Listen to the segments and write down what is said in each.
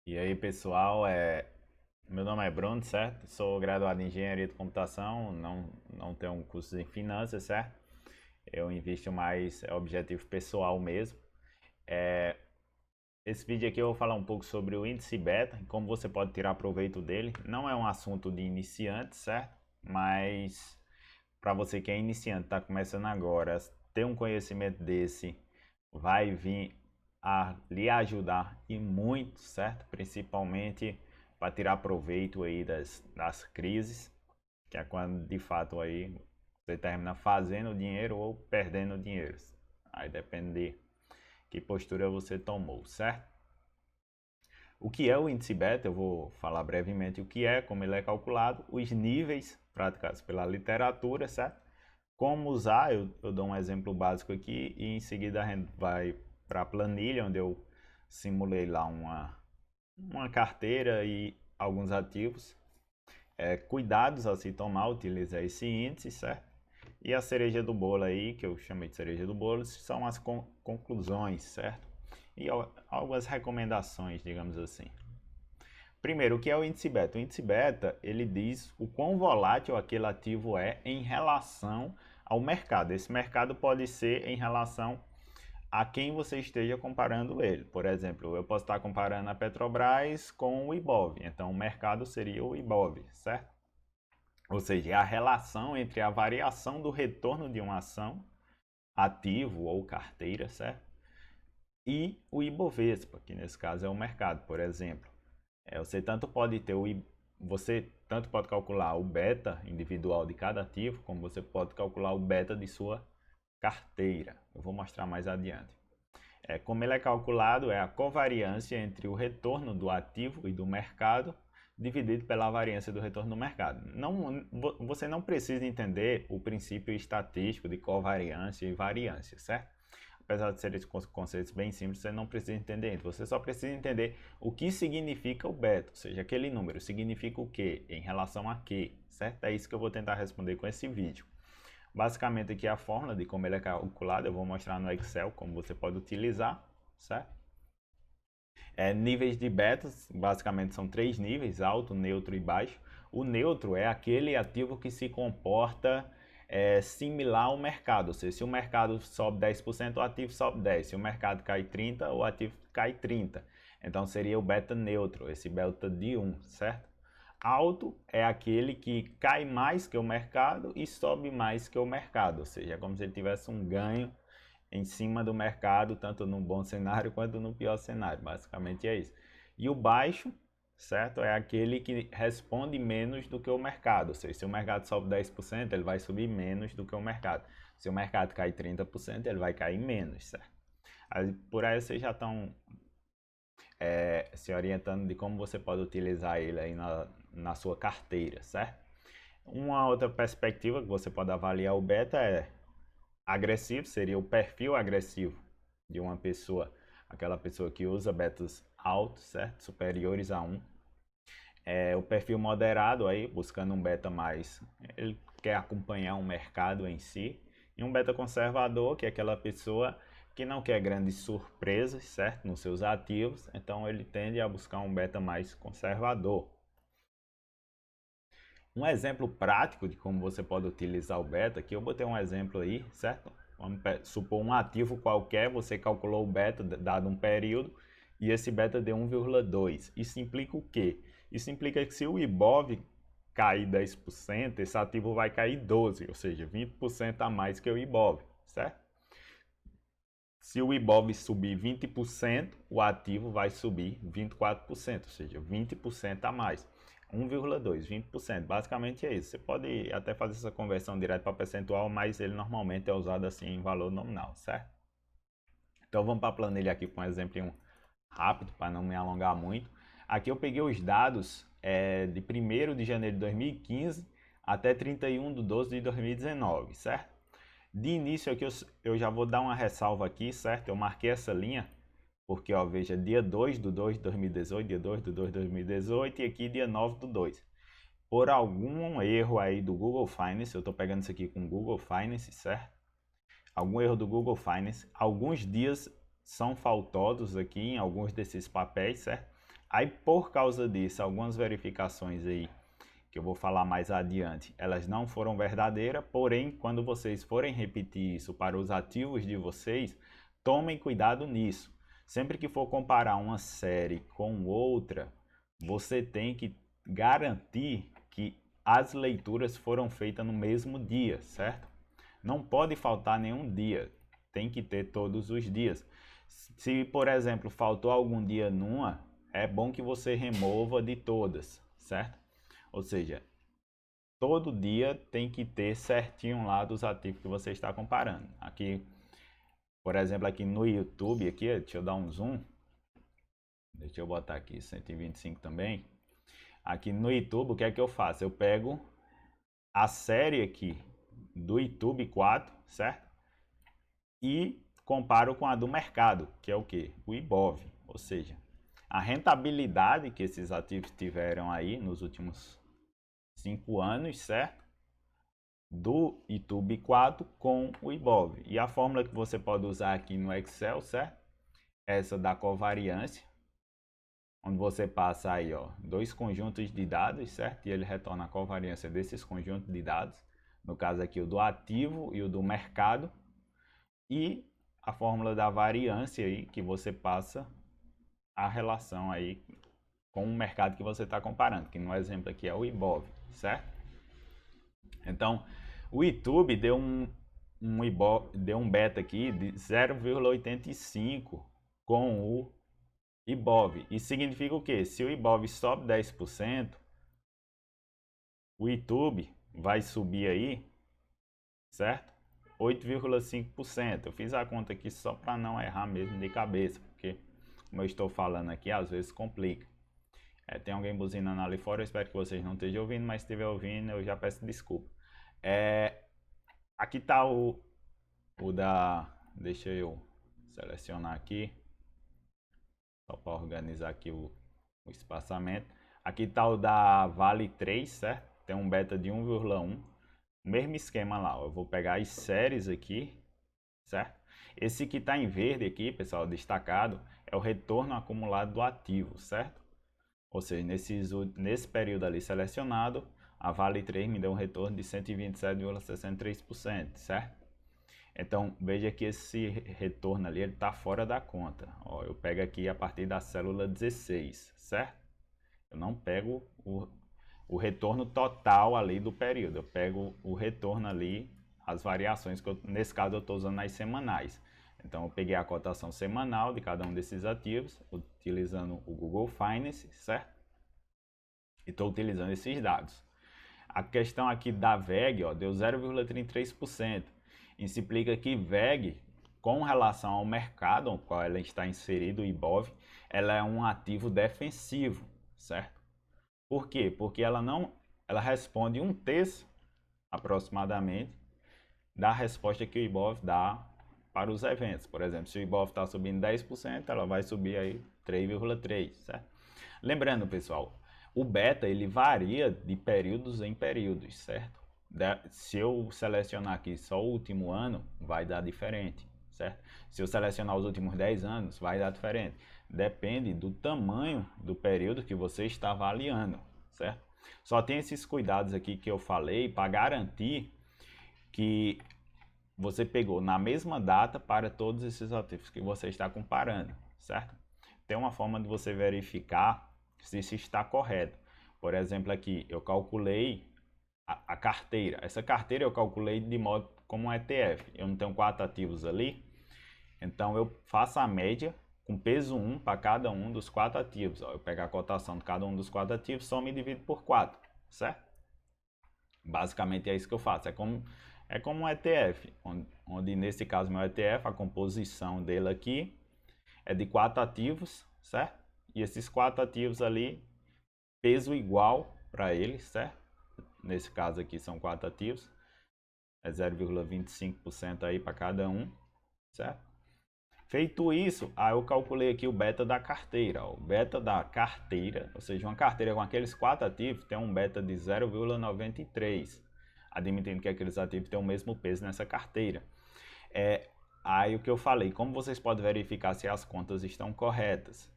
E aí, pessoal, meu nome é Bruno, certo? Sou graduado em Engenharia de Computação, não tenho um curso em Finanças, certo? Eu invisto mais objetivo pessoal mesmo. É, Esse vídeo aqui eu vou falar um pouco sobre o índice beta e como você pode tirar proveito dele. Não é um assunto de iniciante, certo? Mas para você que é iniciante, está começando agora, ter um conhecimento desse vai vir a lhe ajudar e muito, certo? Principalmente para tirar proveito aí das crises, que é quando de fato aí você termina fazendo dinheiro ou perdendo dinheiro. Aí depende de que postura você tomou, certo? O que é o índice beta? Eu vou falar brevemente o que é, como ele é calculado, os níveis praticados pela literatura, certo? Como usar, eu dou um exemplo básico aqui e em seguida a gente vai para a planilha, onde eu simulei lá uma carteira e alguns ativos. Cuidados a se tomar, utilizar esse índice, certo? E a cereja do bolo aí, que eu chamei de cereja do bolo, são as conclusões, certo? E algumas recomendações, digamos assim. Primeiro, o que é o índice beta? O índice beta, ele diz o quão volátil aquele ativo é em relação ao mercado. Esse mercado pode ser em relação a quem você esteja comparando ele. Por exemplo, eu posso estar comparando a Petrobras com o Ibov. Então, o mercado seria o Ibov, certo? Ou seja, é a relação entre a variação do retorno de uma ação, ativo ou carteira, certo? E o Ibovespa, que nesse caso é o mercado, por exemplo. Você tanto pode ter você tanto pode calcular o beta individual de cada ativo, como você pode calcular o beta de sua carteira. Eu vou mostrar mais adiante. Como ele é calculado, é a covariância entre o retorno do ativo e do mercado dividido pela variância do retorno do mercado. Você não precisa entender o princípio estatístico de covariância e variância, certo? Apesar de serem conceitos bem simples, você não precisa entender. Você só precisa entender o que significa o beta, ou seja, aquele número significa o que, em relação a que, certo? É isso que eu vou tentar responder com esse vídeo. Basicamente aqui a fórmula de como ele é calculado, eu vou mostrar no Excel como você pode utilizar, certo? Níveis de betas, basicamente são 3 níveis, alto, neutro e baixo. O neutro é aquele ativo que se comporta similar ao mercado, ou seja, se o mercado sobe 10%, o ativo sobe 10%, se o mercado cai 30%, o ativo cai 30%. Então seria o beta neutro, esse beta de 1, certo? Alto é aquele que cai mais que o mercado e sobe mais que o mercado, ou seja, é como se ele tivesse um ganho em cima do mercado, tanto no bom cenário quanto no pior cenário. Basicamente é isso. E o baixo, certo? É aquele que responde menos do que o mercado. Ou seja, se o mercado sobe 10%, ele vai subir menos do que o mercado. Se o mercado cai 30%, ele vai cair menos, certo? Aí, por aí vocês já estão se orientando de como você pode utilizar ele aí na sua carteira, certo? Uma outra perspectiva que você pode avaliar o beta é agressivo, seria o perfil agressivo de uma pessoa, aquela pessoa que usa betas altos, certo? Superiores a 1. O perfil moderado aí, buscando um beta mais, ele quer acompanhar um mercado em si. E um beta conservador, que é aquela pessoa que não quer grandes surpresas, certo? Nos seus ativos, então ele tende a buscar um beta mais conservador. Um exemplo prático de como você pode utilizar o beta, que eu botei um exemplo aí, certo? Vamos supor um ativo qualquer, você calculou o beta dado um período e esse beta deu 1,2. Isso implica o quê? Isso implica que se o Ibov cair 10%, esse ativo vai cair 12%, ou seja, 20% a mais que o Ibov, certo? Se o Ibov subir 20%, o ativo vai subir 24%, ou seja, 20% a mais. 1,2, 20%. Basicamente é isso. Você pode até fazer essa conversão direto para percentual, mas ele normalmente é usado assim em valor nominal, certo? Então vamos para a planilha aqui com um exemplo rápido, para não me alongar muito. Aqui eu peguei os dados de 1º de janeiro de 2015 até 31 de 12 de 2019, certo? De início aqui eu já vou dar uma ressalva aqui, certo? Eu marquei essa linha porque, ó, veja, dia 2 de 2 de 2018, dia 2 de 2 de 2018 e aqui dia 9 de 2. Por algum erro aí do Google Finance, eu estou pegando isso aqui com o Google Finance, certo? Algum erro do Google Finance, alguns dias são faltosos aqui em alguns desses papéis, certo? Aí, por causa disso, algumas verificações aí, que eu vou falar mais adiante, elas não foram verdadeiras, porém, quando vocês forem repetir isso para os ativos de vocês, tomem cuidado nisso. Sempre que for comparar uma série com outra, você tem que garantir que as leituras foram feitas no mesmo dia, certo? Não pode faltar nenhum dia, tem que ter todos os dias. Se, por exemplo, faltou algum dia numa, é bom que você remova de todas, certo? Ou seja, todo dia tem que ter certinho lá dos ativos que você está comparando. Aqui, por exemplo, aqui no YouTube, aqui, deixa eu dar um zoom. Deixa eu botar aqui 125 também. Aqui no YouTube, o que é que eu faço? Eu pego a série aqui do YouTube 4, certo? E comparo com a do mercado, que é o que? O IBOV, ou seja, a rentabilidade que esses ativos tiveram aí nos últimos 5 anos, certo? Do YouTube 4 com o IBOV. E a fórmula que você pode usar aqui no Excel, certo? Essa da covariância, onde você passa aí, ó, dois conjuntos de dados, certo? E ele retorna a covariância desses conjuntos de dados. No caso aqui, o do ativo e o do mercado. E a fórmula da variância aí, que você passa a relação aí com o mercado que você está comparando, que no exemplo aqui é o IBOV, certo? Então, o YouTube deu deu um beta aqui de 0,85 com o IBOV. Isso significa o quê? Se o IBOV sobe 10%, o YouTube vai subir aí, certo? 8,5%. Eu fiz a conta aqui só para não errar mesmo de cabeça, porque como eu estou falando aqui, às vezes complica. Tem alguém buzinando ali fora, eu espero que vocês não estejam ouvindo, mas se estiver ouvindo, eu já peço desculpa. Aqui está o da... Deixa eu selecionar aqui, só para organizar aqui o espaçamento. Aqui está o da Vale 3, certo? Tem um beta de 1,1. Mesmo esquema lá, ó. Eu vou pegar as séries aqui, certo? Esse que está em verde aqui, pessoal, destacado, é o retorno acumulado do ativo, certo? Ou seja, nesse período ali selecionado, a Vale 3 me deu um retorno de 127,63%, certo? Então, veja que esse retorno ali está fora da conta. Ó, eu pego aqui a partir da célula 16, certo? Eu não pego o retorno total ali do período. Eu pego o retorno ali, as variações, que nesse caso eu estou usando as semanais. Então eu peguei a cotação semanal de cada um desses ativos, utilizando o Google Finance, certo? E estou utilizando esses dados. A questão aqui da VEG, ó, deu 0,33%. Isso implica que VEG, com relação ao mercado no qual ela está inserido, o IBOV, ela é um ativo defensivo, certo? Por quê? Porque ela responde 1/3 aproximadamente da resposta que o IBOV dá para os eventos. Por exemplo, se o IBOV está subindo 10%, ela vai subir aí 3,3%, certo? Lembrando, pessoal, o beta ele varia de períodos em períodos, certo? Se eu selecionar aqui só o último ano, vai dar diferente, certo? Se eu selecionar os últimos 10 anos, vai dar diferente. Depende do tamanho do período que você está avaliando, certo? Só tem esses cuidados aqui que eu falei para garantir que você pegou na mesma data para todos esses ativos que você está comparando, certo? Tem uma forma de você verificar se isso está correto. Por exemplo, aqui eu calculei a carteira. Essa carteira eu calculei de modo como um ETF. Eu não tenho 4 ativos ali, então eu faço a média com peso 1 para cada um dos 4 ativos. Eu pego a cotação de cada um dos 4 ativos, somo e divido por 4, certo? Basicamente é isso que eu faço. É como um ETF, onde nesse caso meu ETF, a composição dele aqui é de 4 ativos, certo? E esses 4 ativos ali, peso igual para eles, certo? Nesse caso aqui são 4 ativos, é 0,25% aí para cada um, certo? Feito isso, aí eu calculei aqui o beta da carteira. O beta da carteira, ou seja, uma carteira com aqueles 4 ativos tem um beta de 0,93, admitindo que aqueles ativos têm o mesmo peso nessa carteira. Aí o que eu falei, como vocês podem verificar se as contas estão corretas?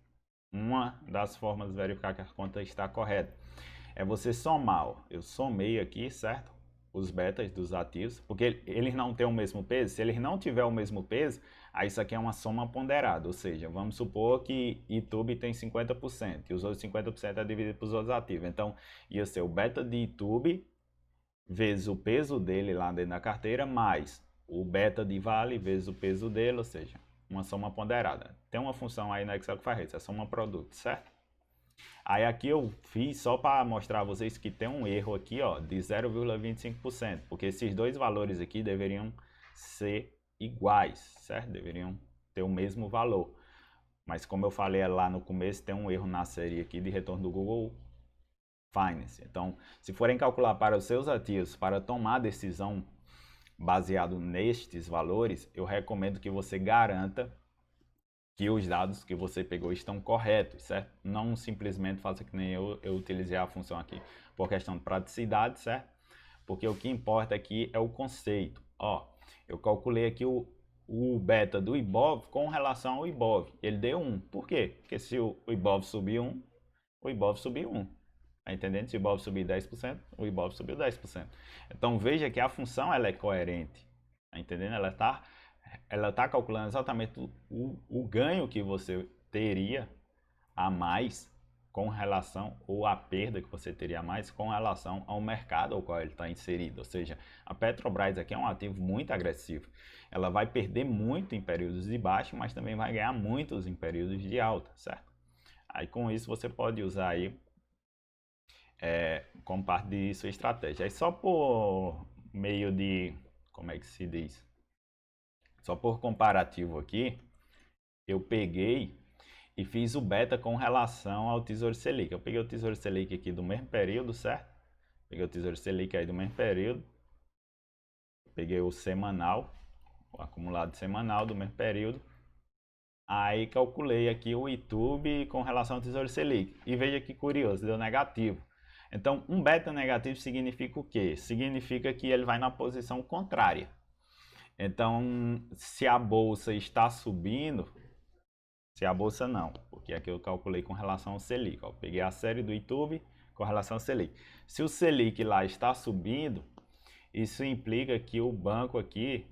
uma das formas de verificar que a conta está correta é você somar, ó. Eu somei aqui, certo? Os betas dos ativos, porque eles não têm o mesmo peso. Se eles não tiverem o mesmo peso, aí isso aqui é uma soma ponderada, ou seja, vamos supor que YouTube tem 50% e os outros 50% é dividido para os outros ativos. Então, ia ser o beta de YouTube vezes o peso dele lá dentro da carteira, mais o beta de Vale vezes o peso dele, ou seja, uma soma ponderada. Tem uma função aí no Excel que faz isso, é soma produto, certo? Aí aqui eu fiz só para mostrar a vocês que tem um erro aqui, ó, de 0,25%, porque esses dois valores aqui deveriam ser iguais, certo? Deveriam ter o mesmo valor. Mas como eu falei lá no começo, tem um erro na série aqui de retorno do Google Finance. Então, se forem calcular para os seus ativos, para tomar decisão baseado nestes valores, eu recomendo que você garanta que os dados que você pegou estão corretos, certo? Não simplesmente faça que nem eu utilizei a função aqui por questão de praticidade, certo? Porque o que importa aqui é o conceito. Ó, eu calculei aqui o beta do IBOV com relação ao IBOV. Ele deu 1. Por quê? Porque se o IBOV subir 1, o IBOV subiu 1. Tá entendendo? Se o IBOV subir 10%, o IBOV subiu 10%. Então veja que a função ela é coerente. Tá entendendo? Ela tá calculando exatamente o ganho que você teria a mais com relação, ou a perda que você teria a mais com relação ao mercado ao qual ele está inserido. Ou seja, a Petrobras aqui é um ativo muito agressivo. Ela vai perder muito em períodos de baixa, mas também vai ganhar muitos em períodos de alta, certo? Aí com isso você pode usar aí como parte de sua estratégia. Aí só por meio de, como é que se diz? Só por comparativo aqui, eu peguei e fiz o beta com relação ao Tesouro Selic. Eu peguei o Tesouro Selic aqui do mesmo período, certo? Peguei o Tesouro Selic aí do mesmo período. Peguei o semanal, o acumulado semanal do mesmo período. Aí calculei aqui o YouTube com relação ao Tesouro Selic. E veja que curioso, deu negativo. Então, um beta negativo significa o quê? Significa que ele vai na posição contrária. Então, se a bolsa está subindo, se a bolsa não, porque aqui eu calculei com relação ao Selic. Ó, peguei a série do YouTube com relação ao Selic. Se o Selic lá está subindo, isso implica que o banco aqui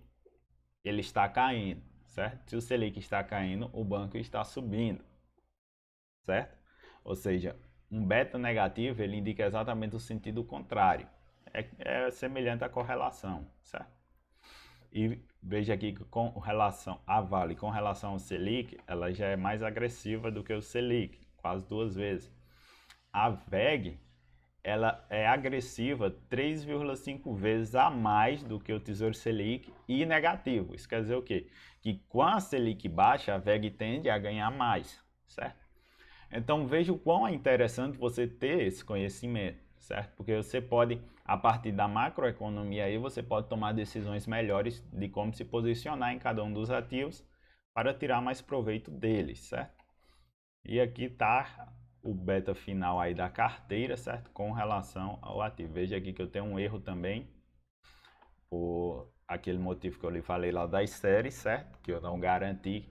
ele está caindo, certo? Se o Selic está caindo, o banco está subindo, certo? Ou seja, um beta negativo ele indica exatamente o sentido contrário. É semelhante à correlação, certo? E veja aqui que com relação a Vale, com relação ao Selic, ela já é mais agressiva do que o Selic, quase 2 vezes. A VEG, ela é agressiva 3,5 vezes a mais do que o Tesouro Selic e negativo. Isso quer dizer o quê? Que com a Selic baixa, a VEG tende a ganhar mais, certo? Então veja o quão é interessante você ter esse conhecimento, certo? Porque você pode, a partir da macroeconomia aí, você pode tomar decisões melhores de como se posicionar em cada um dos ativos para tirar mais proveito deles, certo? E aqui está o beta final aí da carteira, certo? Com relação ao ativo. Veja aqui que eu tenho um erro também, por aquele motivo que eu lhe falei lá das séries, certo? Que eu não garanti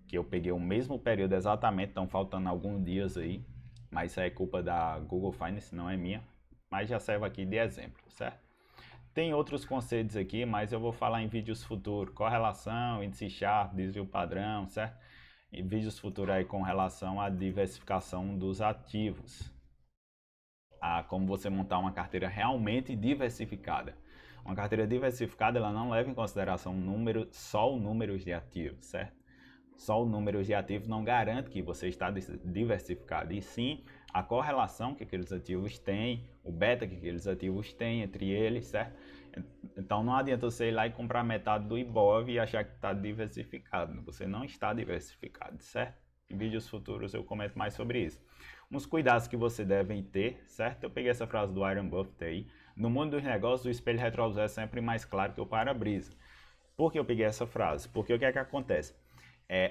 que eu peguei o mesmo período exatamente, estão faltando alguns dias aí, mas isso é culpa da Google Finance, não é minha, mas já serve aqui de exemplo, certo? Tem outros conceitos aqui, mas eu vou falar em vídeos futuros, correlação, índice Sharpe, desvio padrão, certo? E vídeos futuros aí com relação à diversificação dos ativos, a como você montar uma carteira realmente diversificada. Uma carteira diversificada, ela não leva em consideração só o número de ativos, certo? Só o número de ativos não garante que você está diversificado, e sim a correlação que aqueles ativos têm, o beta que aqueles ativos têm entre eles, certo? Então não adianta você ir lá e comprar metade do IBOV e achar que está diversificado. Você não está diversificado, certo? Em vídeos futuros eu comento mais sobre isso. Uns cuidados que você deve ter, certo? Eu peguei essa frase do Warren Buffett aí. No mundo dos negócios, o espelho retrovisor é sempre mais claro que o para-brisa. Por que eu peguei essa frase? Porque o que é que acontece?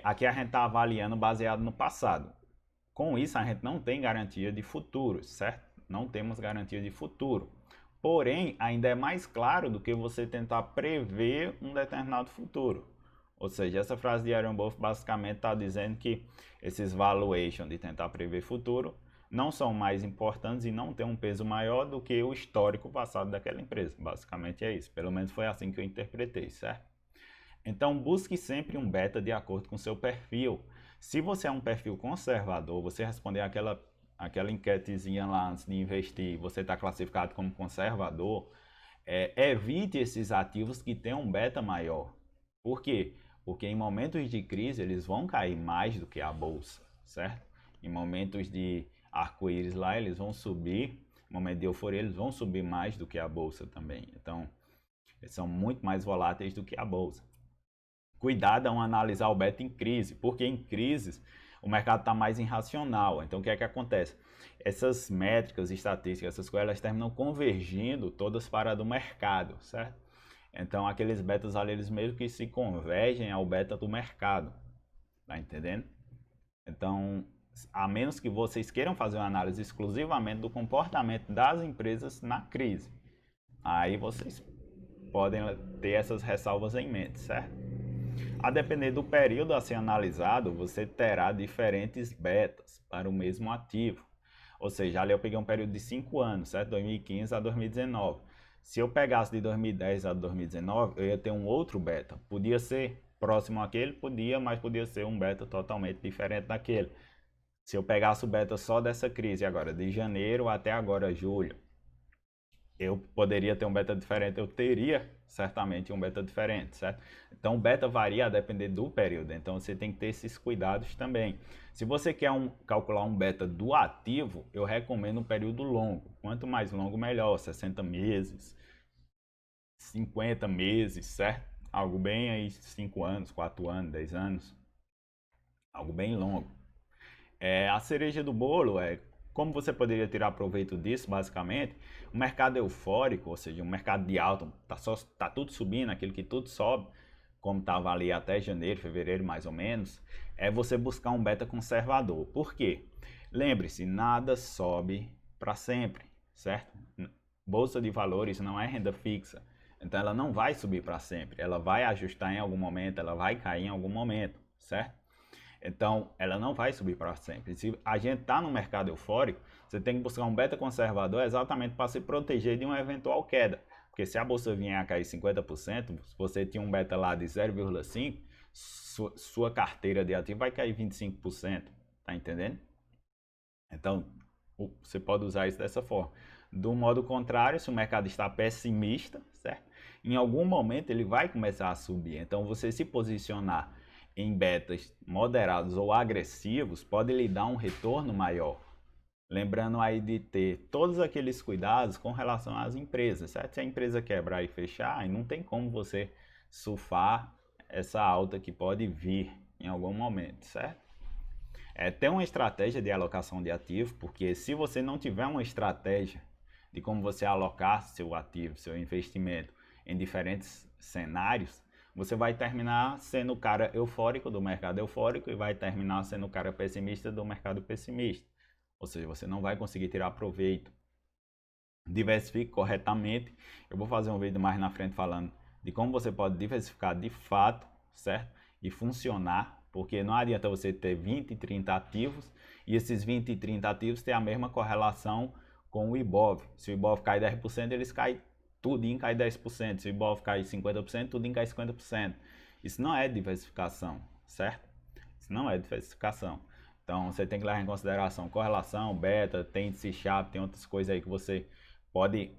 Aqui a gente está avaliando baseado no passado. Com isso, a gente não tem garantia de futuro, certo? Não temos garantia de futuro. Porém, ainda é mais claro do que você tentar prever um determinado futuro. Ou seja, essa frase de Warren Buffett basicamente está dizendo que esses valuation de tentar prever futuro não são mais importantes e não têm um peso maior do que o histórico passado daquela empresa. Basicamente é isso. Pelo menos foi assim que eu interpretei, certo? Então busque sempre um beta de acordo com o seu perfil. Se você é um perfil conservador, você responder aquela enquetezinha lá antes de investir, você está classificado como conservador, evite esses ativos que têm um beta maior. Por quê? Porque em momentos de crise eles vão cair mais do que a bolsa, certo? Em momentos de arco-íris lá eles vão subir, em momento de euforia eles vão subir mais do que a bolsa também. Então, eles são muito mais voláteis do que a bolsa. Cuidado ao analisar o beta em crise, porque em crises o mercado está mais irracional. Então, o que é que acontece? Essas métricas, estatísticas, essas coisas, elas terminam convergindo todas para a do mercado, certo? Então, aqueles betas ali, eles meio que se convergem ao beta do mercado, tá entendendo? Então, a menos que vocês queiram fazer uma análise exclusivamente do comportamento das empresas na crise, aí vocês podem ter essas ressalvas em mente, certo? A depender do período a ser analisado, você terá diferentes betas para o mesmo ativo. Ou seja, ali eu peguei um período de 5 anos, certo? 2015 a 2019. Se eu pegasse de 2010 a 2019, eu ia ter um outro beta. Podia ser próximo àquele, podia, mas podia ser um beta totalmente diferente daquele. Se eu pegasse o beta só dessa crise agora, de janeiro até agora, julho, eu poderia ter um beta diferente, eu teria certamente um beta diferente, certo? Então o beta varia a depender do período, então você tem que ter esses cuidados também. Se você quer calcular um beta do ativo, eu recomendo um período longo. Quanto mais longo, melhor, 60 meses, 50 meses, certo? Algo bem aí, 5 anos, 4 anos, 10 anos, algo bem longo. A cereja do bolo como você poderia tirar proveito disso, basicamente, o mercado eufórico, ou seja, um mercado de alta, tá tudo subindo, aquilo que tudo sobe, como estava ali até janeiro, fevereiro mais ou menos, é você buscar um beta conservador. Por quê? Lembre-se, nada sobe para sempre, certo? Bolsa de valores não é renda fixa, então ela não vai subir para sempre, ela vai ajustar em algum momento, ela vai cair em algum momento, certo? Então, ela não vai subir para sempre. Se a gente está no mercado eufórico, você tem que buscar um beta conservador exatamente para se proteger de uma eventual queda. Porque se a bolsa vier a cair 50%, se você tinha um beta lá de 0,5%, sua carteira de ativo vai cair 25%. Tá entendendo? Então, você pode usar isso dessa forma. Do modo contrário, se o mercado está pessimista, certo? Em algum momento ele vai começar a subir. Então, você se posicionar em betas moderados ou agressivos pode lhe dar um retorno maior. Lembrando aí de ter todos aqueles cuidados com relação às empresas, certo? Se a empresa quebrar e fechar, aí não tem como você surfar essa alta que pode vir em algum momento, certo? Ter uma estratégia de alocação de ativo, porque se você não tiver uma estratégia de como você alocar seu ativo, seu investimento em diferentes cenários, você vai terminar sendo o cara eufórico do mercado eufórico e vai terminar sendo o cara pessimista do mercado pessimista. Ou seja, você não vai conseguir tirar proveito. Diversifique corretamente. Eu vou fazer um vídeo mais na frente falando de como você pode diversificar de fato, certo? E funcionar, porque não adianta você ter 20 e 30 ativos e esses 20 e 30 ativos ter a mesma correlação com o Ibov. Se o Ibov cai 10%, eles caem tudinho cai 10%, se o Ibov cai 50%, tudinho cai 50%. Isso não é diversificação, certo? Isso não é diversificação. Então você tem que levar em consideração correlação, beta, tem índice Sharpe, tem outras coisas aí que você pode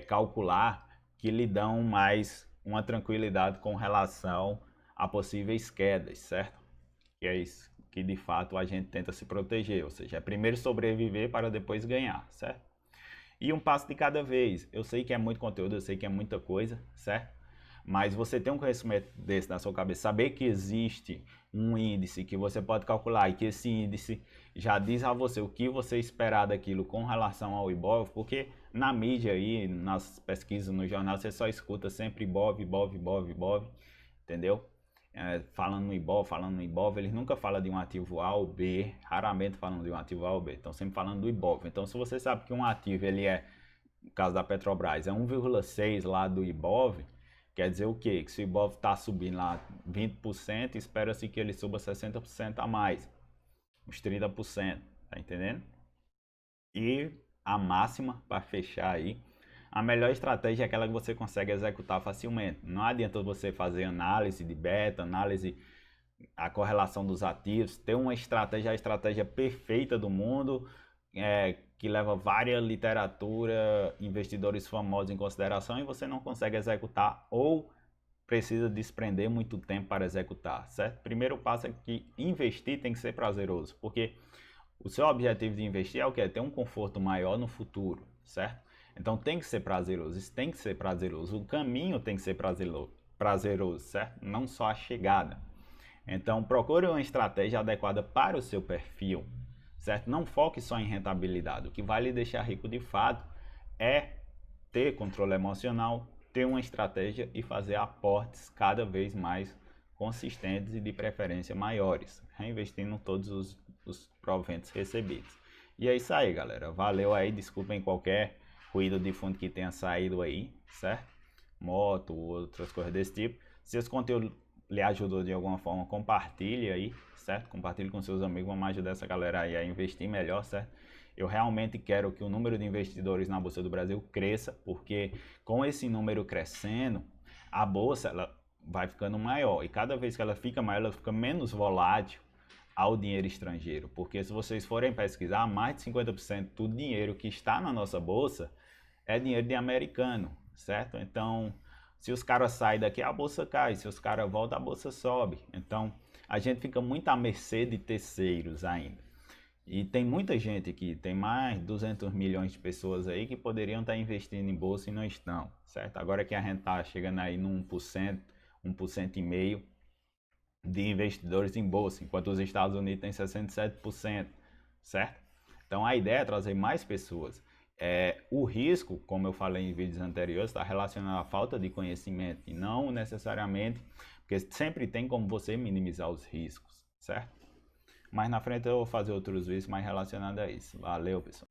calcular que lhe dão mais uma tranquilidade com relação a possíveis quedas, certo? Que é isso que de fato a gente tenta se proteger, ou seja, é primeiro sobreviver para depois ganhar, certo? E um passo de cada vez. Eu sei que é muito conteúdo, eu sei que é muita coisa, certo? Mas você tem um conhecimento desse na sua cabeça, saber que existe um índice que você pode calcular e que esse índice já diz a você o que você esperar daquilo com relação ao Ibov, porque na mídia aí, nas pesquisas, no jornal, você só escuta sempre Ibov, Ibov, Ibov, Ibov, entendeu? Falando no Ibov, eles nunca falam de um ativo A ou B, raramente falam de um ativo A ou B, estão sempre falando do Ibov. Então, se você sabe que um ativo, ele no caso da Petrobras, é 1,6 lá do Ibov, Quer dizer o quê? Que se o Ibov está subindo lá 20%, espera-se que ele suba 60% a mais, uns 30%, tá entendendo? E a máxima para fechar aí, a melhor estratégia é aquela que você consegue executar facilmente. Não adianta você fazer análise de beta, análise a correlação dos ativos, ter uma estratégia, a estratégia perfeita do mundo, que leva várias literatura, investidores famosos em consideração e você não consegue executar ou precisa desprender muito tempo para executar, certo? Primeiro passo é que investir tem que ser prazeroso, porque o seu objetivo de investir é o que? É ter um conforto maior no futuro, certo? Então tem que ser prazeroso, isso tem que ser prazeroso, o caminho tem que ser prazeroso, certo? Não só a chegada. Então procure uma estratégia adequada para o seu perfil, certo? Não foque só em rentabilidade, o que vai lhe deixar rico de fato é ter controle emocional, ter uma estratégia e fazer aportes cada vez mais consistentes e de preferência maiores, reinvestindo todos os proventos recebidos. E é isso aí, galera. Valeu aí, desculpem qualquer ruído de fundo que tenha saído aí, certo? Moto, outras coisas desse tipo. Se esse conteúdo lhe ajudou de alguma forma, compartilhe aí, certo? Compartilhe com seus amigos, vamos ajudar essa galera aí a investir melhor, certo? Eu realmente quero que o número de investidores na Bolsa do Brasil cresça, porque com esse número crescendo, a Bolsa ela vai ficando maior. E cada vez que ela fica maior, ela fica menos volátil ao dinheiro estrangeiro. Porque se vocês forem pesquisar, mais de 50% do dinheiro que está na nossa Bolsa é dinheiro de americano, certo? Então, se os caras saem daqui, a Bolsa cai. Se os caras voltam, a Bolsa sobe. Então, a gente fica muito à mercê de terceiros ainda. E tem muita gente aqui, tem mais de 200 milhões de pessoas aí que poderiam estar investindo em bolsa e não estão, certo? Agora que a gente está chegando aí no 1%, 1,5% de investidores em bolsa, enquanto os Estados Unidos têm 67%, certo? Então a ideia é trazer mais pessoas. O risco, como eu falei em vídeos anteriores, está relacionado à falta de conhecimento e não necessariamente, porque sempre tem como você minimizar os riscos, certo? Mais na frente eu vou fazer outros vídeos mais relacionados a isso. Valeu, pessoal.